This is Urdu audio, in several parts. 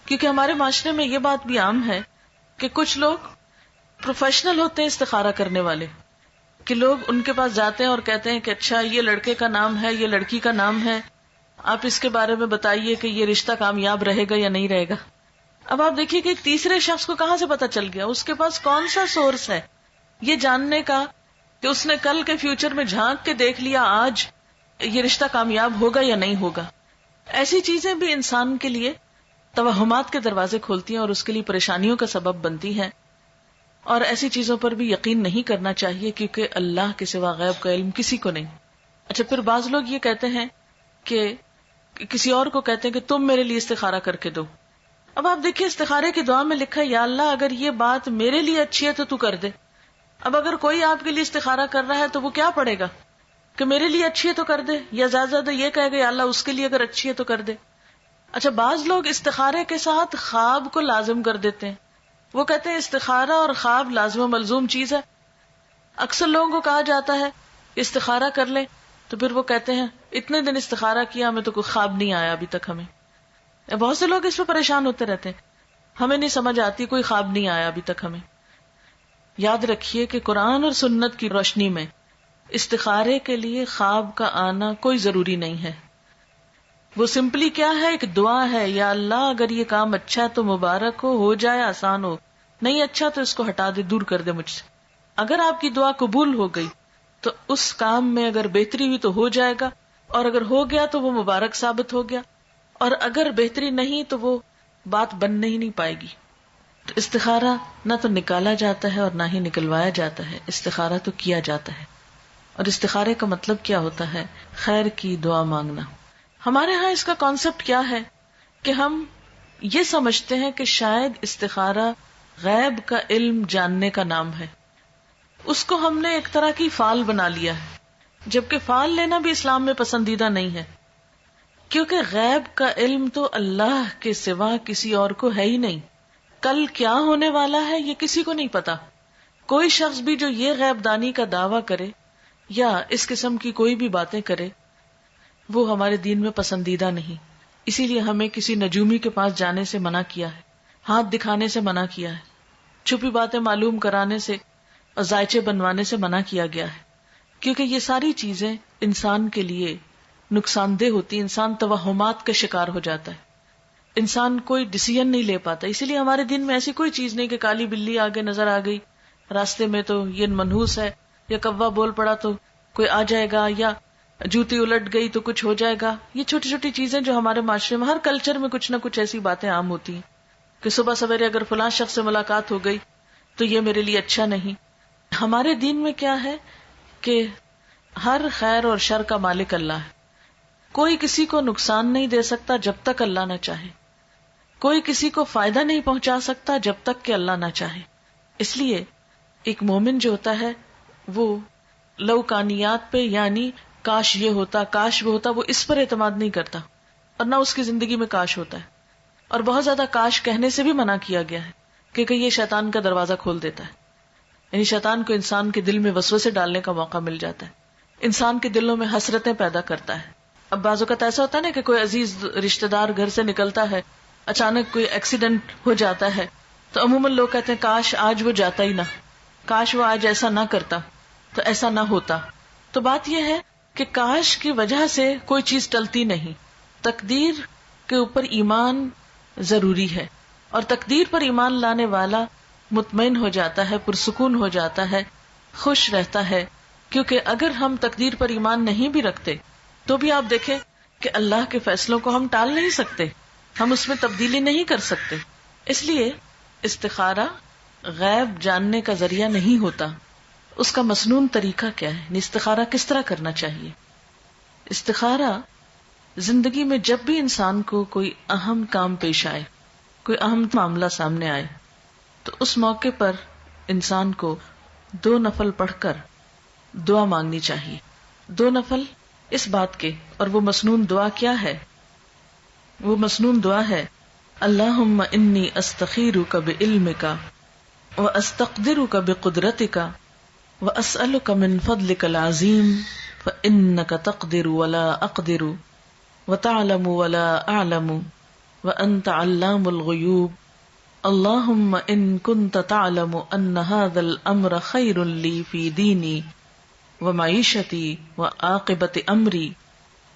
کیونکہ ہمارے معاشرے میں یہ بات بھی عام ہے کہ کچھ لوگ پروفیشنل ہوتے ہیں استخارہ کرنے والے، کہ لوگ ان کے پاس جاتے ہیں اور کہتے ہیں کہ اچھا یہ لڑکے کا نام ہے، یہ لڑکی کا نام ہے، آپ اس کے بارے میں بتائیے کہ یہ رشتہ کامیاب رہے گا یا نہیں رہے گا. اب آپ دیکھیے کہ ایک تیسرے شخص کو کہاں سے پتا چل گیا، اس کے پاس کون سا سورس ہے یہ جاننے کا کہ اس نے کل کے فیوچر میں جھانک کے دیکھ لیا آج یہ رشتہ کامیاب ہوگا یا نہیں ہوگا. ایسی چیزیں بھی انسان کے لیے توہمات کے دروازے کھولتی ہیں اور اس کے لیے پریشانیوں کا سبب بنتی ہیں، اور ایسی چیزوں پر بھی یقین نہیں کرنا چاہیے کیونکہ اللہ کے سوا غیب کا علم کسی کو نہیں. اچھا، پھر بعض لوگ یہ کہتے ہیں کہ کسی اور کو کہتے ہیں کہ تم میرے لیے استخارہ کر کے دو. اب آپ دیکھیے استخارے کی دعا میں لکھا ہے یا اللہ اگر یہ بات میرے لیے اچھی ہے تو کر دے. اب اگر کوئی آپ کے لیے استخارہ کر رہا ہے تو وہ کیا پڑھے گا کہ میرے لیے اچھی ہے تو کر دے، یا زیادہ زیادہ یہ کہے گا یا اللہ اس کے لیے اگر اچھی ہے تو کر دے. اچھا، بعض لوگ استخارے کے ساتھ خواب کو لازم کر دیتے ہیں. وہ کہتے ہیں استخارہ اور خواب لازم و ملزوم چیز ہے. اکثر لوگوں کو کہا جاتا ہے کہ استخارہ کر لیں تو پھر وہ کہتے ہیں اتنے دن استخارہ کیا ہمیں تو کوئی خواب نہیں آیا ابھی تک. ہمیں بہت سے لوگ اس پہ پریشان ہوتے رہتے ہیں، ہمیں نہیں سمجھ آتی، کوئی خواب نہیں آیا ابھی تک ہمیں. یاد رکھیے کہ قرآن اور سنت کی روشنی میں استخارے کے لیے خواب کا آنا کوئی ضروری نہیں ہے. وہ سمپلی کیا ہے، ایک دعا ہے، یا اللہ اگر یہ کام اچھا ہے تو مبارک ہو جائے، آسان ہو، نہیں اچھا تو اس کو ہٹا دے، دور کر دے مجھ سے. اگر آپ کی دعا قبول ہو گئی تو اس کام میں اگر بہتری ہوئی تو ہو جائے گا، اور اگر ہو گیا تو وہ مبارک ثابت ہو گیا، اور اگر بہتری نہیں تو وہ بات بن ہی نہیں پائے گی. تو استخارہ نہ تو نکالا جاتا ہے اور نہ ہی نکلوایا جاتا ہے، استخارہ تو کیا جاتا ہے. اور استخارے کا مطلب کیا ہوتا ہے؟ خیر کی دعا مانگنا. ہمارے ہاں اس کا کانسیپٹ کیا ہے کہ ہم یہ سمجھتے ہیں کہ شاید استخارہ غیب کا علم جاننے کا نام ہے. اس کو ہم نے ایک طرح کی فال بنا لیا ہے، جبکہ فال لینا بھی اسلام میں پسندیدہ نہیں ہے، کیونکہ غیب کا علم تو اللہ کے سوا کسی اور کو ہے ہی نہیں. کل کیا ہونے والا ہے یہ کسی کو نہیں پتا. کوئی شخص بھی جو یہ غیب دانی کا دعویٰ کرے یا اس قسم کی کوئی بھی باتیں کرے وہ ہمارے دین میں پسندیدہ نہیں. اسی لیے ہمیں کسی نجومی کے پاس جانے سے منع کیا ہے، ہاتھ دکھانے سے منع کیا ہے، چھپی باتیں معلوم کرانے سے اور ذائچے بنوانے سے منع کیا گیا ہے، کیونکہ یہ ساری چیزیں انسان کے لیے نقصان دہ ہوتی. انسان توہمات کا شکار ہو جاتا ہے، انسان کوئی ڈیسیژن نہیں لے پاتا. اسی لیے ہمارے دین میں ایسی کوئی چیز نہیں کہ کالی بلی آگے نظر آ گئی راستے میں تو یہ منحوس ہے، یا کوا بول پڑا تو کوئی آ جائے گا، یا جوتی الٹ گئی تو کچھ ہو جائے گا. یہ چھوٹی چھوٹی چیزیں جو ہمارے معاشرے میں ہر کلچر میں کچھ نہ کچھ ایسی باتیں عام ہوتی ہیں کہ صبح سویرے اگر فلاں شخص سے ملاقات ہو گئی تو یہ میرے لیے اچھا نہیں. ہمارے دین میں کیا ہے کہ ہر خیر اور شر کا مالک اللہ ہے. کوئی کسی کو نقصان نہیں دے سکتا جب تک اللہ نہ چاہے، کوئی کسی کو فائدہ نہیں پہنچا سکتا جب تک کہ اللہ نہ چاہے. اس لیے ایک مومن جو ہوتا ہے وہ لوکانیات پہ، یعنی کاش یہ ہوتا، کاش وہ ہوتا، وہ اس پر اعتماد نہیں کرتا، اور نہ اس کی زندگی میں کاش ہوتا ہے. اور بہت زیادہ کاش کہنے سے بھی منع کیا گیا ہے کیونکہ یہ شیطان کا دروازہ کھول دیتا ہے. یعنی شیطان کو انسان کے دل میں وسوسے ڈالنے کا موقع مل جاتا ہے، انسان کے دلوں میں حسرتیں پیدا کرتا ہے. اب بعض اوقات ایسا ہوتا ہے نا کہ کوئی عزیز رشتہ دار گھر سے نکلتا ہے، اچانک کوئی ایکسیڈنٹ ہو جاتا ہے تو عموماً لوگ کہتے ہیں کاش آج وہ جاتا ہی نہ، کاش وہ آج ایسا نہ کرتا تو ایسا نہ ہوتا. تو بات یہ ہے کہ کاش کی وجہ سے کوئی چیز ٹلتی نہیں. تقدیر کے اوپر ایمان ضروری ہے، اور تقدیر پر ایمان لانے والا مطمئن ہو جاتا ہے، پرسکون ہو جاتا ہے، خوش رہتا ہے. کیونکہ اگر ہم تقدیر پر ایمان نہیں بھی رکھتے تو بھی آپ دیکھیں کہ اللہ کے فیصلوں کو ہم ٹال نہیں سکتے، ہم اس میں تبدیلی نہیں کر سکتے. اس لیے استخارہ غیب جاننے کا ذریعہ نہیں ہوتا. اس کا مسنون طریقہ کیا ہے؟ استخارہ کس طرح کرنا چاہیے؟ استخارہ زندگی میں جب بھی انسان کو کوئی اہم کام پیش آئے، کوئی اہم معاملہ سامنے آئے، تو اس موقع پر انسان کو 2 نفل پڑھ کر دعا مانگنی چاہیے. 2 نفل اس بات کے، اور وہ مسنون دعا کیا ہے؟ وہ مسنون دعا ہے اللہم انی استخیرک بعلمک واستقدرک بقدرتک واسألک من فضلک العظیم فانک تقدر ولا اقدر وتعلم ولا اعلم وأنت علام الغیوب اللہم ان کنت تعلم ان هذا الامر خیر لی فی دینی ومعیشتی وعاقبت امری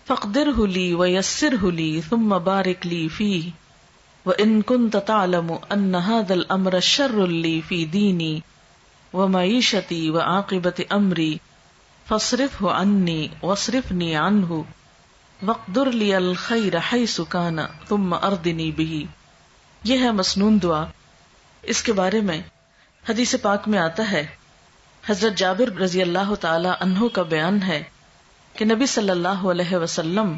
فاقدرہ لی ویسرہ لی ثم بارک لی فیہ وان کنت تعلم ان هذا الامر شر لی فی دینی ومعیشتی وعاقبت امری فاصرفہ عنی واصرفنی عنہ وقدر لی الخیر حیث کان ثم ارضنی بہ. یہ ہے مسنون دعا. اس کے بارے میں حدیث پاک میں آتا ہے، حضرت جابر رضی اللہ تعالی عنہ کا بیان ہے کہ نبی صلی اللہ علیہ وسلم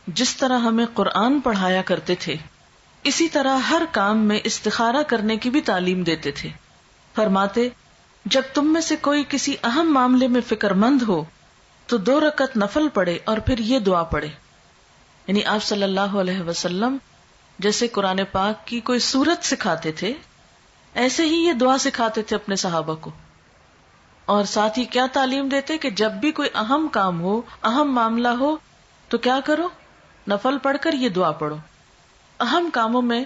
جس طرح ہمیں قرآن پڑھایا کرتے تھے اسی طرح ہر کام میں استخارہ کرنے کی بھی تعلیم دیتے تھے. فرماتے جب تم میں سے کوئی کسی اہم معاملے میں فکر مند ہو تو 2 رکعت نفل پڑھے اور پھر یہ دعا پڑھے. یعنی آپ صلی اللہ علیہ وسلم جیسے قرآن پاک کی کوئی سورت سکھاتے تھے ایسے ہی یہ دعا سکھاتے تھے اپنے صحابہ کو، اور ساتھ ہی کیا تعلیم دیتے کہ جب بھی کوئی اہم کام ہو، اہم معاملہ ہو تو کیا کرو، نفل پڑھ کر یہ دعا پڑھو. اہم کاموں میں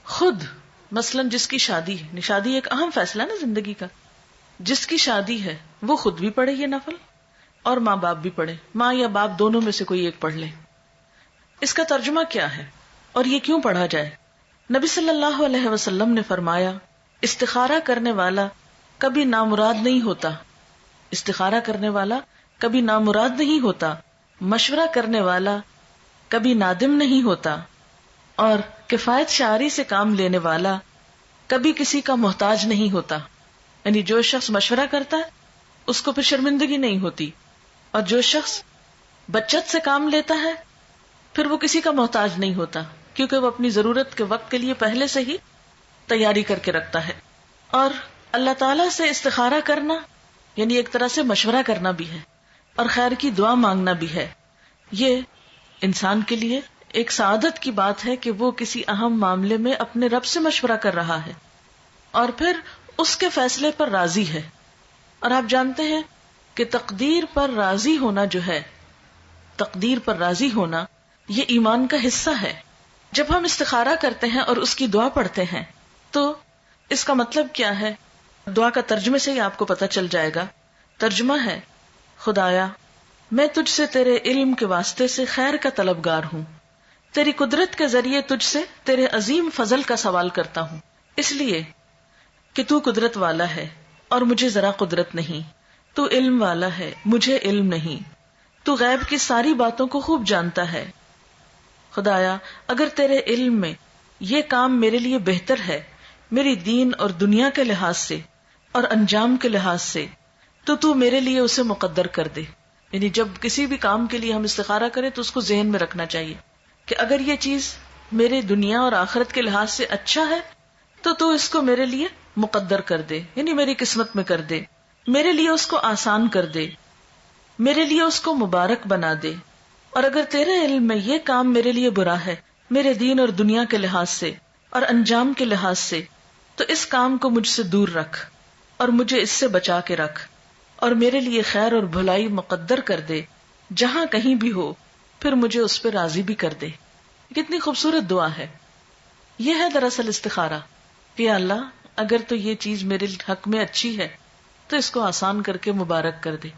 خود مثلا جس کی شادی ہے، شادی ایک اہم فیصلہ نا زندگی کا، جس کی شادی ہے وہ خود بھی پڑھے یہ نفل اور ماں باپ بھی پڑھے، ماں یا باپ دونوں میں سے کوئی ایک پڑھ لے. اس کا ترجمہ کیا ہے اور یہ کیوں پڑھا جائے؟ نبی صلی اللہ علیہ وسلم نے فرمایا استخارہ کرنے والا کبھی نامراد نہیں ہوتا، استخارہ کرنے والا کبھی نامراد نہیں ہوتا، مشورہ کرنے والا کبھی نادم نہیں ہوتا، اور کفایت شعاری سے کام لینے والا کبھی کسی کا محتاج نہیں ہوتا. یعنی جو شخص مشورہ کرتا ہے اس کو پھر شرمندگی نہیں ہوتی، اور جو شخص بچت سے کام لیتا ہے پھر وہ کسی کا محتاج نہیں ہوتا، کیونکہ وہ اپنی ضرورت کے وقت کے لیے پہلے سے ہی تیاری کر کے رکھتا ہے. اور اللہ تعالیٰ سے استخارہ کرنا یعنی ایک طرح سے مشورہ کرنا بھی ہے اور خیر کی دعا مانگنا بھی ہے. یہ انسان کے لیے ایک سعادت کی بات ہے کہ وہ کسی اہم معاملے میں اپنے رب سے مشورہ کر رہا ہے اور پھر اس کے فیصلے پر راضی ہے. اور آپ جانتے ہیں کہ تقدیر پر راضی ہونا جو ہے، تقدیر پر راضی ہونا یہ ایمان کا حصہ ہے. جب ہم استخارہ کرتے ہیں اور اس کی دعا پڑھتے ہیں تو اس کا مطلب کیا ہے؟ دعا کا ترجمے سے ہی آپ کو پتہ چل جائے گا. ترجمہ ہے خدایا میں تجھ سے تیرے علم کے واسطے سے خیر کا طلبگار ہوں، تیری قدرت کے ذریعے تجھ سے تیرے عظیم فضل کا سوال کرتا ہوں، اس لیے کہ تو قدرت والا ہے اور مجھے ذرا قدرت نہیں، تو علم والا ہے مجھے علم نہیں، تو غیب کی ساری باتوں کو خوب جانتا ہے. خدایا اگر تیرے علم میں یہ کام میرے لیے بہتر ہے میری دین اور دنیا کے لحاظ سے اور انجام کے لحاظ سے تو میرے لیے اسے مقدر کر دے. یعنی جب کسی بھی کام کے لیے ہم استخارہ کریں تو اس کو ذہن میں رکھنا چاہیے کہ اگر یہ چیز میرے دنیا اور آخرت کے لحاظ سے اچھا ہے تو اس کو میرے لیے مقدر کر دے، یعنی میری قسمت میں کر دے، میرے لیے اس کو آسان کر دے، میرے لیے اس کو مبارک بنا دے. اور اگر تیرے علم میں یہ کام میرے لیے برا ہے میرے دین اور دنیا کے لحاظ سے اور انجام کے لحاظ سے تو اس کام کو مجھ سے دور رکھ اور مجھے اس سے بچا کے رکھ، اور میرے لیے خیر اور بھلائی مقدر کر دے جہاں کہیں بھی ہو، پھر مجھے اس پہ راضی بھی کر دے. کتنی خوبصورت دعا ہے. یہ ہے دراصل استخارہ کہ اللہ اگر تو یہ چیز میرے حق میں اچھی ہے تو اس کو آسان کر کے مبارک کر دے،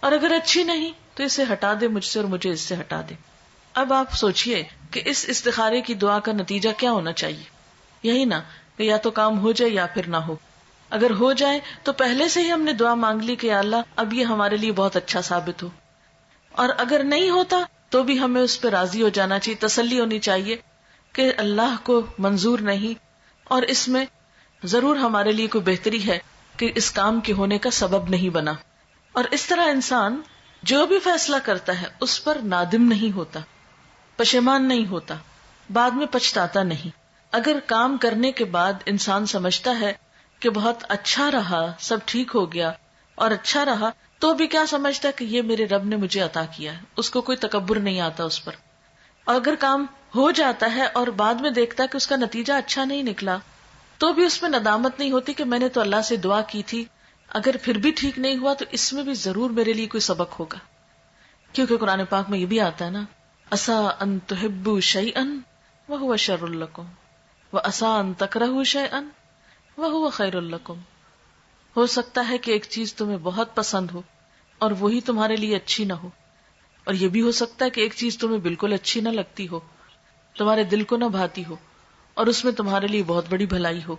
اور اگر اچھی نہیں تو اسے ہٹا دے مجھ سے اور مجھے اس سے ہٹا دے. اب آپ سوچئے کہ اس استخارے کی دعا کا نتیجہ کیا ہونا چاہیے؟ یہی نا کہ یا تو کام ہو جائے یا پھر نہ ہو. اگر ہو جائے تو پہلے سے ہی ہم نے دعا مانگ لی کہ یا اللہ اب یہ ہمارے لیے بہت اچھا ثابت ہو، اور اگر نہیں ہوتا تو بھی ہمیں اس پہ راضی ہو جانا چاہیے، تسلی ہونی چاہیے کہ اللہ کو منظور نہیں اور اس میں ضرور ہمارے لیے کوئی بہتری ہے کہ اس کام کے ہونے کا سبب نہیں بنا. اور اس طرح انسان جو بھی فیصلہ کرتا ہے اس پر نادم نہیں ہوتا، پشیمان نہیں ہوتا، بعد میں پچھتاتا نہیں. اگر کام کرنے کے بعد انسان سمجھتا ہے کہ بہت اچھا رہا، سب ٹھیک ہو گیا اور اچھا رہا، تو بھی کیا سمجھتا ہے کہ یہ میرے رب نے مجھے عطا کیا ہے، اس کو کوئی تکبر نہیں آتا اس پر. اور اگر کام ہو جاتا ہے اور بعد میں دیکھتا ہے کہ اس کا نتیجہ اچھا نہیں نکلا تو بھی اس میں ندامت نہیں ہوتی کہ میں نے تو اللہ سے دعا کی تھی، اگر پھر بھی ٹھیک نہیں ہوا تو اس میں بھی ضرور میرے لیے کوئی سبق ہوگا. کیونکہ قرآن پاک میں یہ بھی آتا ہے نا، عسیٰ ان تحبوا شیئا وَهُوَ شَرٌّ لَكُمْ وَعَسَىٰ أَن تَكْرَهُوا شَيْئًا وَهُوَ خَيْرٌ لَكُمْ. ہو سکتا ہے کہ ایک چیز تمہیں بہت پسند ہو اور وہی تمہارے لیے اچھی نہ ہو، اور یہ بھی ہو سکتا ہے کہ ایک چیز تمہیں بالکل اچھی نہ لگتی ہو، تمہارے دل کو نہ بھاتی ہو، اور اس میں تمہارے لیے بہت بڑی بھلائی ہو.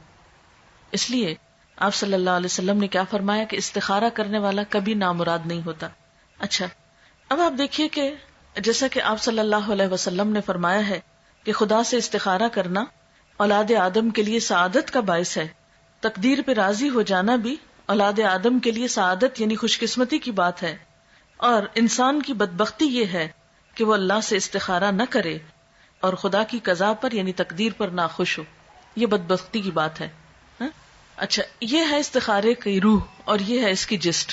اس لیے آپ صلی اللہ علیہ وسلم نے کیا فرمایا کہ استخارہ کرنے والا کبھی نامراد نہیں ہوتا. اچھا، اب آپ دیکھیے کہ جیسا کہ آپ صلی اللہ علیہ وسلم نے فرمایا ہے کہ خدا سے استخارہ کرنا اولاد آدم کے لیے سعادت کا باعث ہے. تقدیر پہ راضی ہو جانا بھی اولاد آدم کے لیے سعادت یعنی خوش قسمتی کی بات ہے، اور انسان کی بدبختی یہ ہے کہ وہ اللہ سے استخارہ نہ کرے اور خدا کی قضا پر یعنی تقدیر پر ناخوش ہو. یہ بدبختی کی بات ہے. اچھا، یہ ہے استخارے کی روح اور یہ ہے اس کی جسٹ.